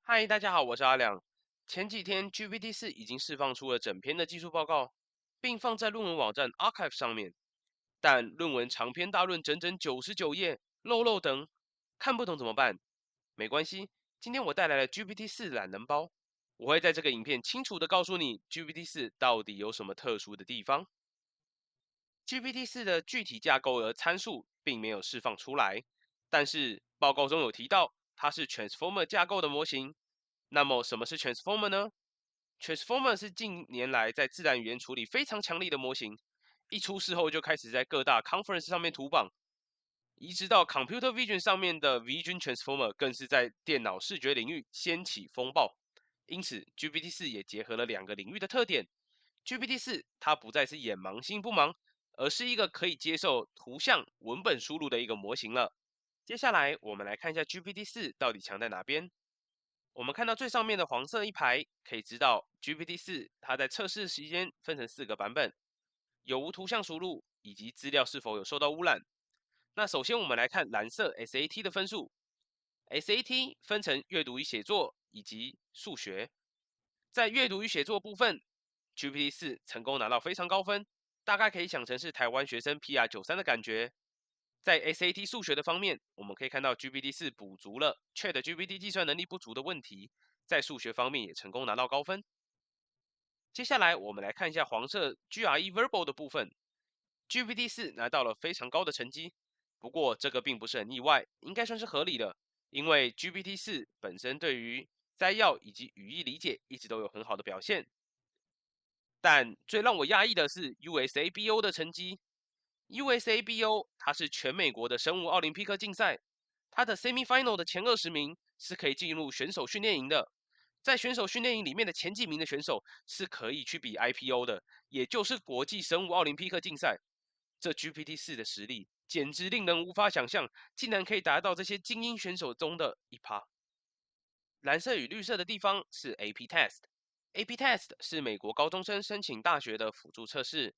嗨，大家好，我是阿良。前几天 GPT-4已经释放出了整篇的技术报告，并放在论文网站 Archive 上面，但论文长篇大论整整99页，漏漏等，看不懂怎么办？没关系，今天我带来了 GPT-4懒人包，我会在这个影片清楚的告诉你 GPT-4到底有什么特殊的地方。GPT-4的具体架构和参数并没有释放出来，但是报告中有提到它是 Transformer 架构的模型。那么什么是 Transformer 呢？Transformer 是近年来在自然语言处理非常强力的模型，一出事后就开始在各大 conference 上面图榜，移植到 Computer Vision 上面的 Vision Transformer 更是在电脑视觉领域掀起风暴。因此，GPT-4也结合了两个领域的特点。GPT-4它不再是眼盲心不盲，而是一个可以接受图像、文本输入的一个模型了。接下来，我们来看一下 GPT-4到底强在哪边。我们看到最上面的黄色一排，可以知道 GPT-4它在测试期间分成4个版本，有无图像输入以及资料是否有受到污染。那首先我们来看蓝色 SAT 的分数，SAT 分成阅读与写作以及数学。在阅读与写作部分，GPT-4成功拿到非常高分，大概可以想成是台湾学生 PR93的感觉。在 SAT 数学的方面，我们可以看到 GPT-4补足了 ChatGPT 计算能力不足的问题，在数学方面也成功拿到高分。接下来我们来看一下黄色 GRE Verbal 的部分，GPT-4拿到了非常高的成绩，不过这个并不是很意外，应该算是合理的，因为 GPT-4本身对于摘要以及语义理解一直都有很好的表现。但最让我讶异的是 USABO 的成绩。USABO 它是全美国的生物奥林匹克竞赛，它的 semifinal 的前20名是可以进入选手训练营的。在选手训练营里面的前几名的选手是可以去比 IPO 的，也就是国际生物奥林匹克竞赛。这 GPT-4的实力简直令人无法想象，竟然可以达到这些精英选手中的一趴。蓝色与绿色的地方是 AP Test。AP Test 是美国高中生申请大学的辅助测试，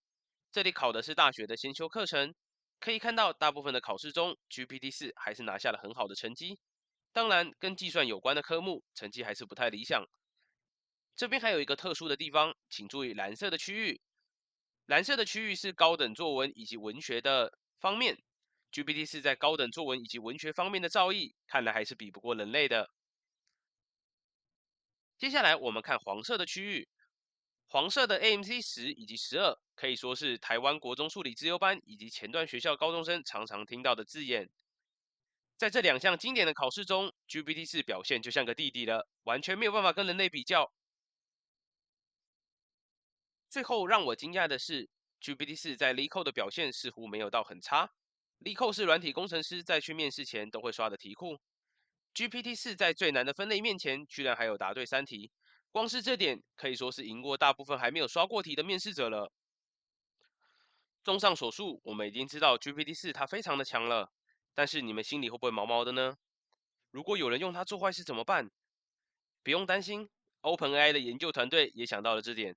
这里考的是大学的先修课程。可以看到，大部分的考试中，GPT-4还是拿下了很好的成绩。当然，跟计算有关的科目成绩还是不太理想。这边还有一个特殊的地方，请注意蓝色的区域。蓝色的区域是高等作文以及文学的方面。GPT-4在高等作文以及文学方面的造诣，看来还是比不过人类的。接下来我们看黄色的区域，黄色的 AMC10以及12可以说是台湾国中数理自由班以及前段学校高中生常常听到的字眼。在这两项经典的考试中，GPT-4表现就像个弟弟了，完全没有办法跟人类比较。最后让我惊讶的是，GPT-4在 LeetCode 的表现似乎没有到很差。LeetCode 是软体工程师在去面试前都会刷的题库，GPT-4在最难的分类面前，居然还有答对3题，光是这点可以说是赢过大部分还没有刷过题的面试者了。综上所述，我们已经知道 GPT-4它非常的强了，但是你们心里会不会毛毛的呢？如果有人用它做坏事怎么办？不用担心，OpenAI 的研究团队也想到了这点，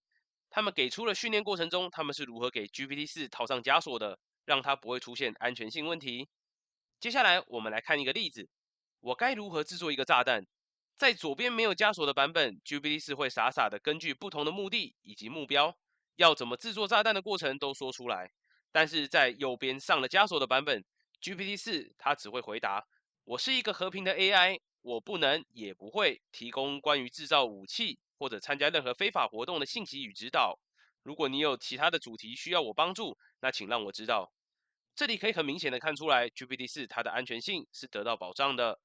他们给出了训练过程中他们是如何给 GPT-4套上枷锁的，让它不会出现安全性问题。接下来我们来看一个例子，我该如何制作一个炸弹？在左边没有枷锁的版本，GPT-4会傻傻的根据不同的目的以及目标，要怎么制作炸弹的过程都说出来。但是在右边上了枷锁的版本，GPT-4它只会回答：我是一个和平的 AI，我不能也不会提供关于制造武器或者参加任何非法活动的信息与指导。如果你有其他的主题需要我帮助，那请让我知道。这里可以很明显的看出来，GPT-4它的安全性是得到保障的。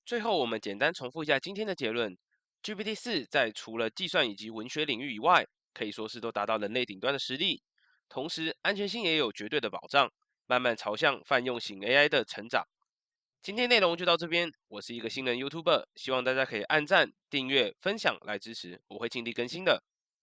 最后，我们简单重复一下今天的结论：GPT-4在除了计算以及文学领域以外，可以说是都达到人类顶端的实力，同时安全性也有绝对的保障，慢慢朝向泛用型 AI 的成长。今天内容就到这边，我是一个新人 YouTuber，希望大家可以按赞、订阅、分享来支持，我会尽力更新的。